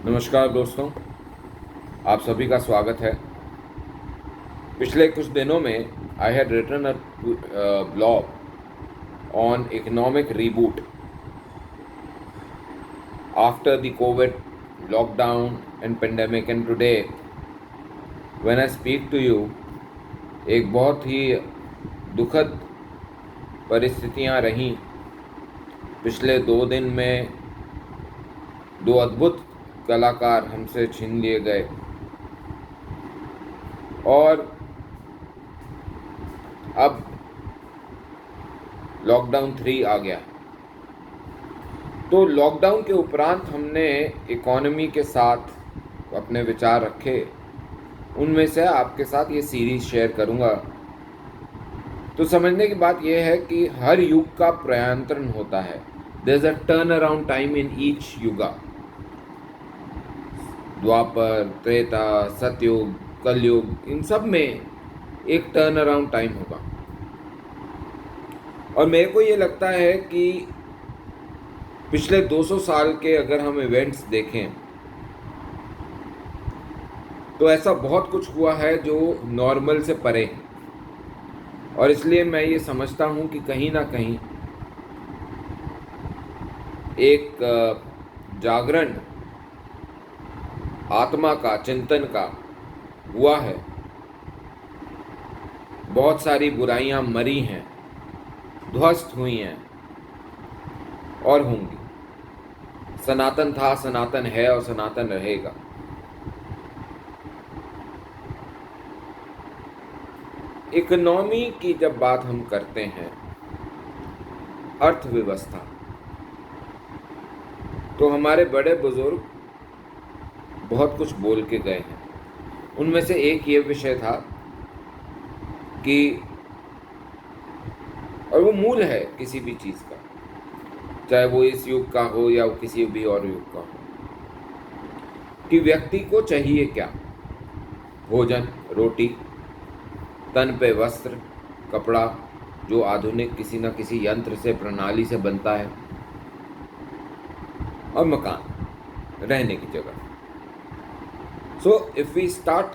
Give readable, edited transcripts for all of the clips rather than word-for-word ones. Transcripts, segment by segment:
नमस्कार दोस्तों, आप सभी का स्वागत है। पिछले कुछ दिनों में I had written a blog on economic reboot after the COVID lockdown and pandemic, and today when I speak to you, एक बहुत ही दुखद परिस्थितियां रहीं। पिछले 2 दिन में 2 अद्भुत कलाकार हमसे छीन लिए गए और अब लॉकडाउन 3 आ गया। तो लॉकडाउन के उपरांत हमने इकोनॉमी के साथ अपने विचार रखे, उनमें से आपके साथ ये सीरीज शेयर करूंगा। तो समझने की बात यह है कि हर युग का प्रयांतरण होता है। There is a turnaround time in each yuga. Dwapar, Treta, Satyug, Kalyug, इन सब में एक टर्न अराउंड टाइम होगा। और मेरे को ये लगता है कि पिछले 200 साल के अगर हम इवेंट्स देखें तो ऐसा बहुत कुछ हुआ है जो नॉर्मल से परे है। और इसलिए मैं ये समझता हूँ कि कहीं ना कहीं एक जागरण आत्मा का, चिंतन का हुआ है। बहुत सारी बुराइयां मरी हैं, ध्वस्त हुई हैं और होंगी। सनातन था, सनातन है और सनातन रहेगा। इकोनॉमी की जब बात हम करते हैं, अर्थव्यवस्था, तो हमारे बड़े बुजुर्ग बहुत कुछ बोल के गए हैं। उनमें से एक ये विषय था कि, और वो मूल है किसी भी चीज़ का, चाहे वो इस युग का हो या वो किसी भी और युग का हो, कि व्यक्ति को चाहिए क्या? भोजन, रोटी, तन पे वस्त्र, कपड़ा, जो आधुनिक किसी न किसी यंत्र से, प्रणाली से बनता है, और मकान, रहने की जगह। So if we start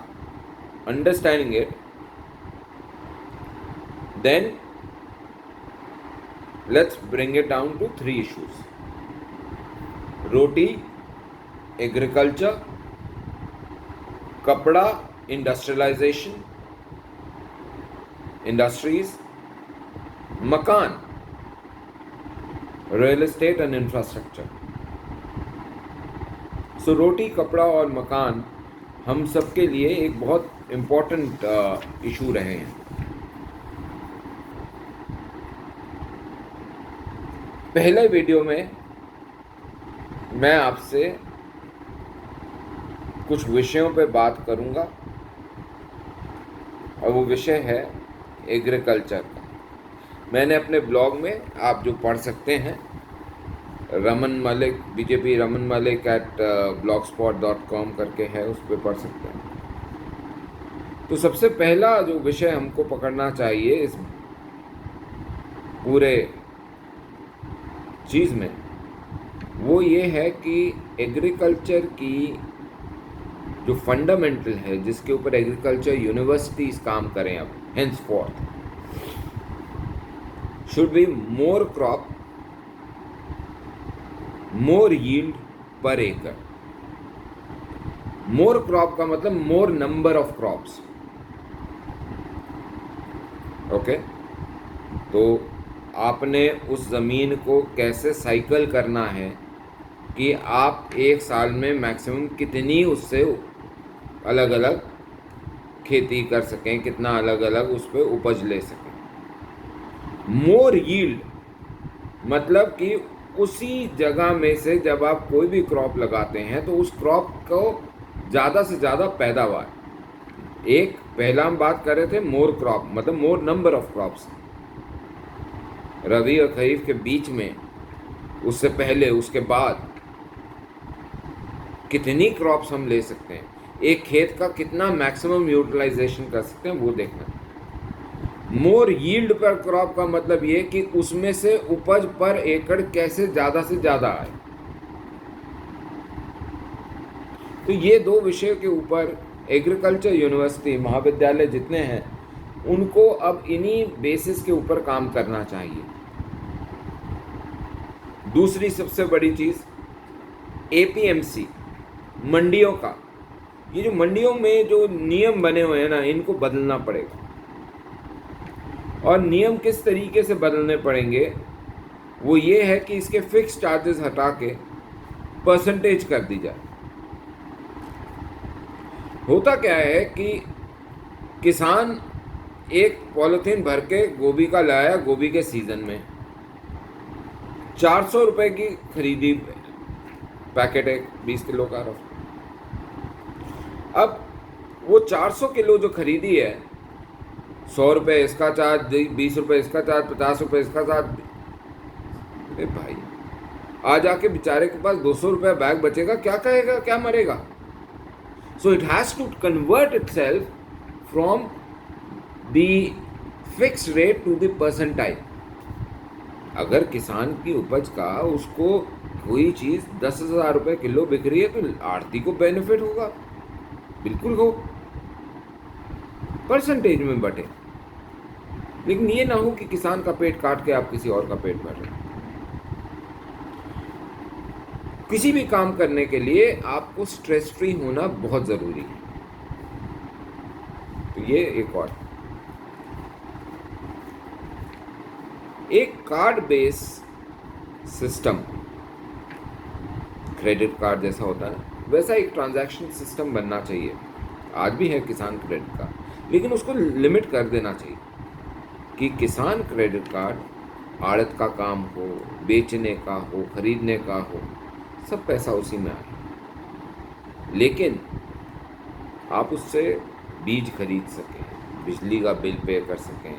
understanding it, then let's bring it down to 3 issues: roti, agriculture, kapda, industrialization, industries, makan, real estate and infrastructure. So रोटी, कपड़ा और मकान हम सबके लिए एक बहुत इम्पोर्टेंट इशू रहे हैं। पहले वीडियो में मैं आपसे कुछ विषयों पे बात करूंगा और वो विषय है एग्रीकल्चर का। मैंने अपने ब्लॉग में, आप जो पढ़ सकते हैं, रमन मलिक, BJP रमन मलिक @blogspot.com करके है, उस पर पढ़ सकते हैं। तो सबसे पहला जो विषय हमको पकड़ना चाहिए इस पूरे चीज़ में, वो ये है कि एग्रीकल्चर की जो फंडामेंटल है, जिसके ऊपर एग्रीकल्चर यूनिवर्सिटीज काम करें अब henceforth, should be more crop, more yield पर एकड़। मोर क्रॉप का मतलब मोर नंबर ऑफ क्रॉप्स। ओके, तो आपने उस जमीन को कैसे साइकिल करना है कि आप एक साल में मैक्सिमम कितनी उससे अलग अलग खेती कर सकें, कितना अलग अलग उस पर उपज ले सकें। मोर यील्ड मतलब कि उसी जगह में से जब आप कोई भी क्रॉप लगाते हैं तो उस क्रॉप को ज़्यादा से ज़्यादा पैदावार। एक पहला हम बात कर रहे थे मोर क्रॉप मतलब मोर नंबर ऑफ क्रॉप्स, रबी और खरीफ के बीच में, उससे पहले, उसके बाद कितनी क्रॉप्स हम ले सकते हैं, एक खेत का कितना मैक्सिमम यूटिलाइजेशन कर सकते हैं, वो देखना। मोर यील्ड पर क्रॉप का मतलब ये कि उसमें से उपज पर एकड़ कैसे ज़्यादा से ज़्यादा आए। तो ये दो विषयों के ऊपर एग्रीकल्चर यूनिवर्सिटी महाविद्यालय जितने हैं उनको अब इन्हीं बेसिस के ऊपर काम करना चाहिए। दूसरी सबसे बड़ी चीज़ एपीएमसी मंडियों का, ये जो मंडियों में जो नियम बने हुए हैं ना, इनको बदलना पड़ेगा। और नियम किस तरीके से बदलने पड़ेंगे वो ये है कि इसके फिक्स चार्जेस हटा के परसेंटेज कर दी जाए। होता क्या है कि किसान एक पॉलिथीन भर के गोभी का लाया, गोभी के सीजन में 400 रुपए की खरीदी पैकेट है 20 किलो का रफ। अब वो 400 किलो जो खरीदी है, 100 रुपये इसका चार्ज, 20 रुपये इसका चार्ज, 50 रुपये इसका चार्ज। अरे भाई, आज आके बेचारे के पास 200 रुपये बैग बचेगा, क्या कहेगा, क्या मरेगा? So it has to convert itself from the fixed rate to the percentile. अगर किसान की उपज का उसको कोई चीज़ 10,000 रुपये किलो बिक रही है तो आड़ती को बेनिफिट होगा, बिल्कुल हो, परसेंटेज में बटे। लेकिन ये ना हो कि किसान का पेट काट के आप किसी और का पेट भर रहे हैं। किसी भी काम करने के लिए आपको स्ट्रेस फ्री होना बहुत ज़रूरी है। तो ये एक card base system, credit card जैसा होता है वैसा एक ट्रांजैक्शन सिस्टम बनना चाहिए। आज भी है किसान क्रेडिट कार्ड, लेकिन उसको लिमिट कर देना चाहिए कि किसान क्रेडिट कार्ड आड़त का काम हो, बेचने का हो, खरीदने का हो, सब पैसा उसी में आए। लेकिन आप उससे बीज खरीद सकें, बिजली का बिल पे कर सकें,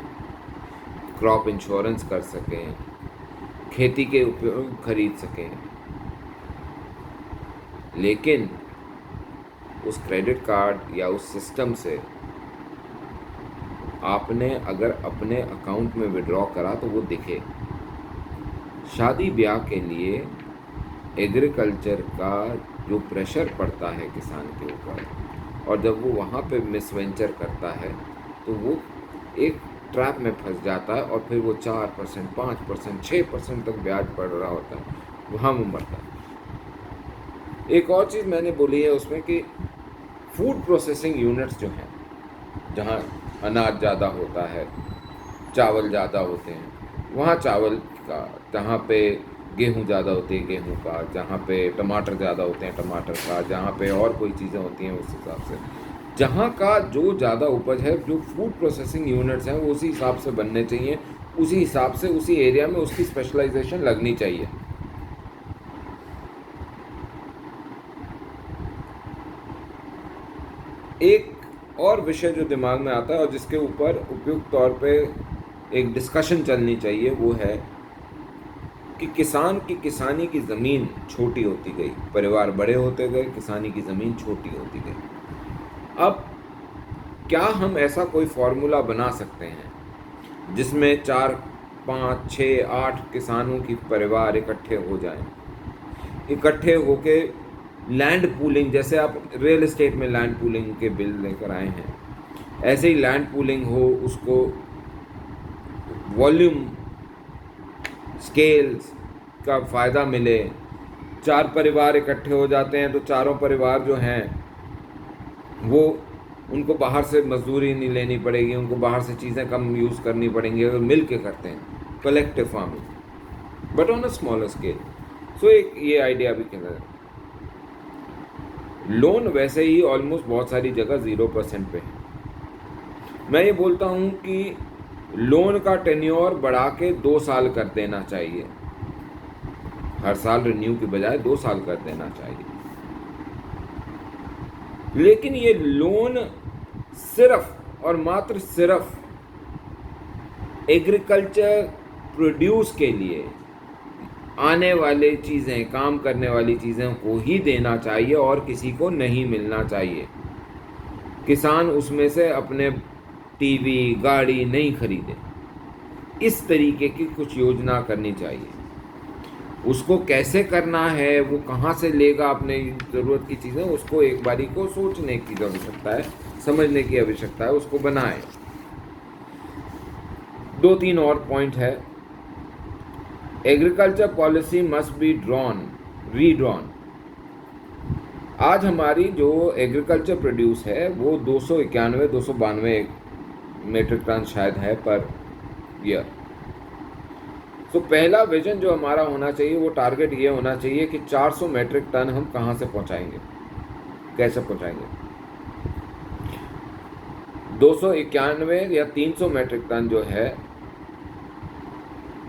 क्रॉप इंश्योरेंस कर सकें, खेती के उपयोग खरीद सकें। लेकिन उस क्रेडिट कार्ड या उस सिस्टम से आपने अगर अपने अकाउंट में विड्रॉ करा तो वो दिखे। शादी ब्याह के लिए एग्रीकल्चर का जो प्रेशर पड़ता है किसान के ऊपर, और जब वो वहाँ पे मिसवेंचर करता है तो वो एक ट्रैप में फंस जाता है और फिर वो 4%, 5%, 6% तक ब्याज पड़ रहा होता है, वहाँ वो मरता है। एक और चीज़ मैंने बोली है उसमें कि फूड प्रोसेसिंग यूनिट्स जो हैं, जहाँ अनाज ज़्यादा होता है, चावल ज़्यादा होते हैं, वहाँ चावल का, जहाँ पे गेहूँ ज़्यादा होती है गेहूँ का, जहाँ पे टमाटर ज़्यादा होते हैं टमाटर का, जहाँ पे और कोई चीज़ें होती हैं उस हिसाब से, जहाँ का जो ज़्यादा उपज है, जो फूड प्रोसेसिंग यूनिट्स हैं वो उसी हिसाब से बनने चाहिए, उसी हिसाब से उसी एरिया में उसकी स्पेशलाइजेशन लगनी चाहिए। एक और विषय जो दिमाग में आता है और जिसके ऊपर उपयुक्त तौर पे एक डिस्कशन चलनी चाहिए वो है कि किसान की किसानी की ज़मीन छोटी होती गई, परिवार बड़े होते गए, किसानी की ज़मीन छोटी होती गई। अब क्या हम ऐसा कोई फॉर्मूला बना सकते हैं जिसमें 4, 5, 6, 8 किसानों की परिवार इकट्ठे हो जाएं, इकट्ठे होके लैंड पूलिंग, जैसे आप रियल एस्टेट में लैंड पूलिंग के बिल लेकर आए हैं, ऐसे ही लैंड पूलिंग हो, उसको वॉल्यूम स्केल्स का फ़ायदा मिले। 4 परिवार इकट्ठे हो जाते हैं तो चारों परिवार जो हैं वो, उनको बाहर से मजदूरी नहीं लेनी पड़ेगी, उनको बाहर से चीज़ें कम यूज़ करनी पड़ेंगी अगर मिल के करते हैं, collective farming but on a smaller scale. So एक ये आइडिया भी कहना है। लोन वैसे ही ऑलमोस्ट बहुत सारी जगह 0% पे है। मैं ये बोलता हूँ कि लोन का टेन्योर बढ़ा के 2 साल कर देना चाहिए, हर साल रिन्यू की बजाय 2 साल कर देना चाहिए। लेकिन ये लोन सिर्फ और मात्र सिर्फ एग्रीकल्चर प्रोड्यूस के लिए आने वाली चीज़ें, काम करने वाली चीज़ों को ही देना चाहिए और किसी को नहीं मिलना चाहिए। किसान उसमें से अपने टीवी, गाड़ी नहीं खरीदे, इस तरीके की कुछ योजना करनी चाहिए। उसको कैसे करना है, वो कहाँ से लेगा अपने ज़रूरत की चीज़ें, उसको एक बारी को सोचने की आवश्यकता है, समझने की आवश्यकता है, उसको बनाए। 2-3 और पॉइंट है। Agriculture policy must be redrawn. आज हमारी जो एग्रीकल्चर प्रोड्यूस है वो 292 मेट्रिक टन शायद है पर ईयर। तो पहला विजन जो हमारा होना चाहिए, वो टारगेट ये होना चाहिए कि 400 मेट्रिक टन हम कहाँ से पहुँचाएंगे, कैसे पहुँचाएंगे। 291 या 300 मेट्रिक टन जो है,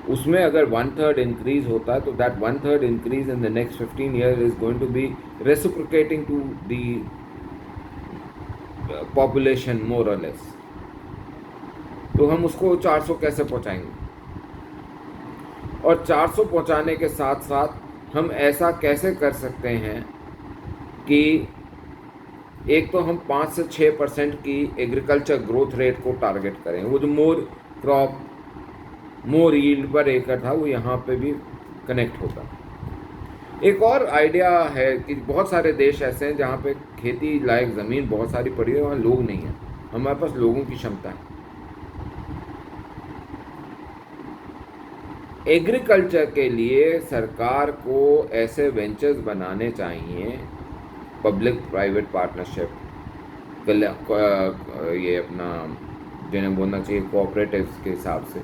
उसमें अगर 1/3 इंक्रीज होता है तो that 1/3 increase in the next 15 year is going to be reciprocating to the population more और लेस। तो हम उसको 400 कैसे पहुंचाएंगे, और 400 पहुंचाने के साथ साथ हम ऐसा कैसे कर सकते हैं कि एक तो हम 5 से 6% की एग्रीकल्चर ग्रोथ रेट को टारगेट करें। वो जो मोर यील्ड पर एकड़ था, वो यहाँ पे भी कनेक्ट होता। एक और आइडिया है कि बहुत सारे देश ऐसे हैं जहाँ पे खेती लायक ज़मीन बहुत सारी पड़ी है, वहाँ लोग नहीं हैं। हमारे पास लोगों की क्षमता है। एग्रीकल्चर के लिए सरकार को ऐसे वेंचर्स बनाने चाहिए, पब्लिक प्राइवेट पार्टनरशिप, ये अपना जिन्हें बोलना चाहिए कोऑपरेटिव्स के हिसाब से।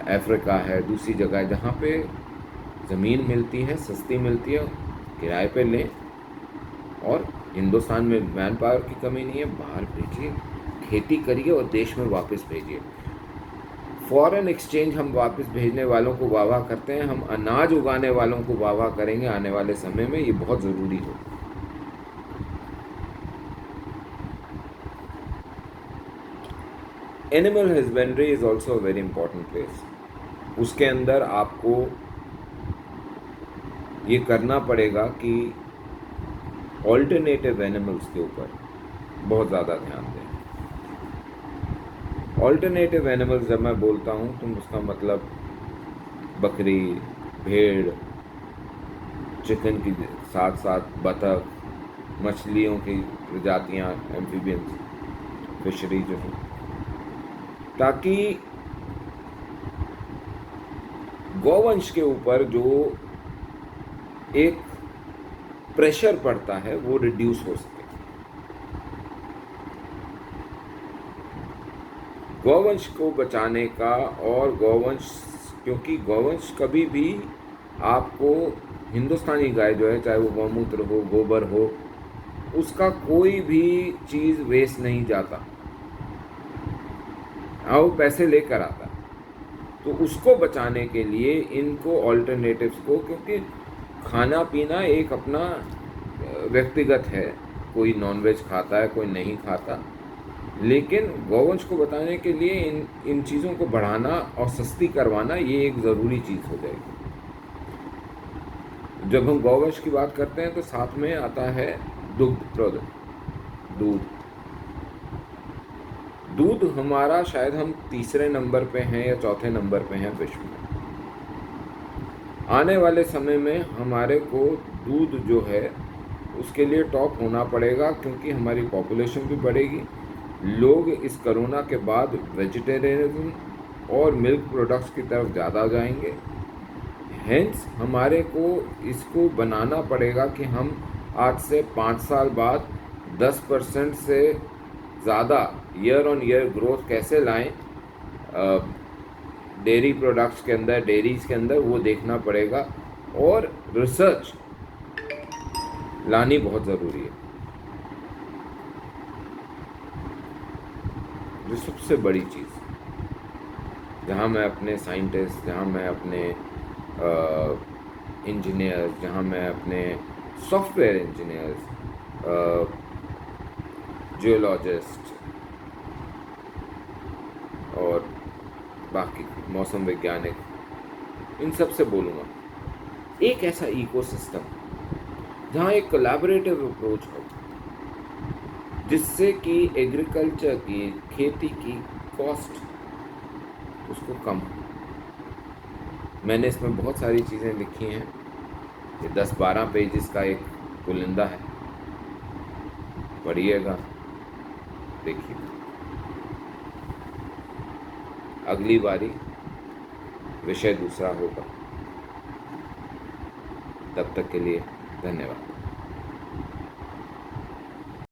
अफ्रीका है, दूसरी जगह है जहाँ पे ज़मीन मिलती है, सस्ती मिलती है, किराए पे लें। और हिंदुस्तान में मैन पावर की कमी नहीं है, बाहर भेजिए, खेती करिए और देश में वापस भेजिए। फॉरेन एक्सचेंज हम वापस भेजने वालों को वाह वाह करते हैं, हम अनाज उगाने वालों को वाह वाह करेंगे आने वाले समय में। ये बहुत ज़रूरी हो। Animal husbandry is also a very important place. उसके अंदर आपको ये करना पड़ेगा कि ऑल्टरनेटिव एनिमल्स के ऊपर बहुत ज़्यादा ध्यान दें। ऑल्टरनेटिव एनिमल्स जब मैं बोलता हूँ तो उसका मतलब बकरी, भेड़, चिकन की साथ साथ बतख, मछलियों की प्रजातियाँ, एम्फीबियंस फिशरी जो है, ताकि गौवंश के ऊपर जो एक प्रेशर पड़ता है वो रिड्यूस हो सके। गौवंश को बचाने का, और गौवंश, क्योंकि गौवंश कभी भी आपको, हिंदुस्तानी गाय जो है, चाहे वो गौमूत्र हो, गोबर हो, उसका कोई भी चीज़ वेस्ट नहीं जाता, वो पैसे लेकर आता। तो उसको बचाने के लिए इनको ऑल्टरनेटिव्स को, क्योंकि खाना पीना एक अपना व्यक्तिगत है, कोई नॉनवेज खाता है, कोई नहीं खाता, लेकिन गौवंश को बताने के लिए इन चीज़ों को बढ़ाना और सस्ती करवाना ये एक ज़रूरी चीज़ हो जाएगी। जब हम गौवंश की बात करते हैं तो साथ में आता है दुग्ध प्रोडक्ट, दूध हमारा शायद हम तीसरे नंबर पे हैं या चौथे नंबर पे हैं विश्व में। आने वाले समय में हमारे को दूध जो है उसके लिए टॉप होना पड़ेगा, क्योंकि हमारी पॉपुलेशन भी बढ़ेगी। लोग इस कोरोना के बाद वेजिटेरियनिज्म और मिल्क प्रोडक्ट्स की तरफ ज़्यादा जाएंगे। हेंस हमारे को इसको बनाना पड़ेगा कि हम आज से 5 साल बाद 10% से ज़्यादा ईयर ऑन ईयर ग्रोथ कैसे लाएं डेयरी प्रोडक्ट्स के अंदर, डेयरीज़ के अंदर, वो देखना पड़ेगा। और रिसर्च लानी बहुत ज़रूरी है। जो सबसे बड़ी चीज़, जहाँ मैं अपने साइंटिस्ट, जहाँ मैं अपने इंजीनियर्स, जहाँ मैं अपने सॉफ्टवेयर इंजीनियर्स, जियोलॉजिस्ट और बाकी मौसम वैज्ञानिक, इन सब से बोलूँगा, एक ऐसा इकोसिस्टम जहाँ एक कोलैबोरेटिव अप्रोच हो, जिससे कि एग्रीकल्चर की, खेती की कॉस्ट उसको कम हो। मैंने इसमें बहुत सारी चीज़ें लिखी हैं। ये 10-12 पेजेस का एक पुलिंदा है, पढ़िएगा, देखिए। अगली बारी विषय दूसरा होगा। तब तक के लिए धन्यवाद।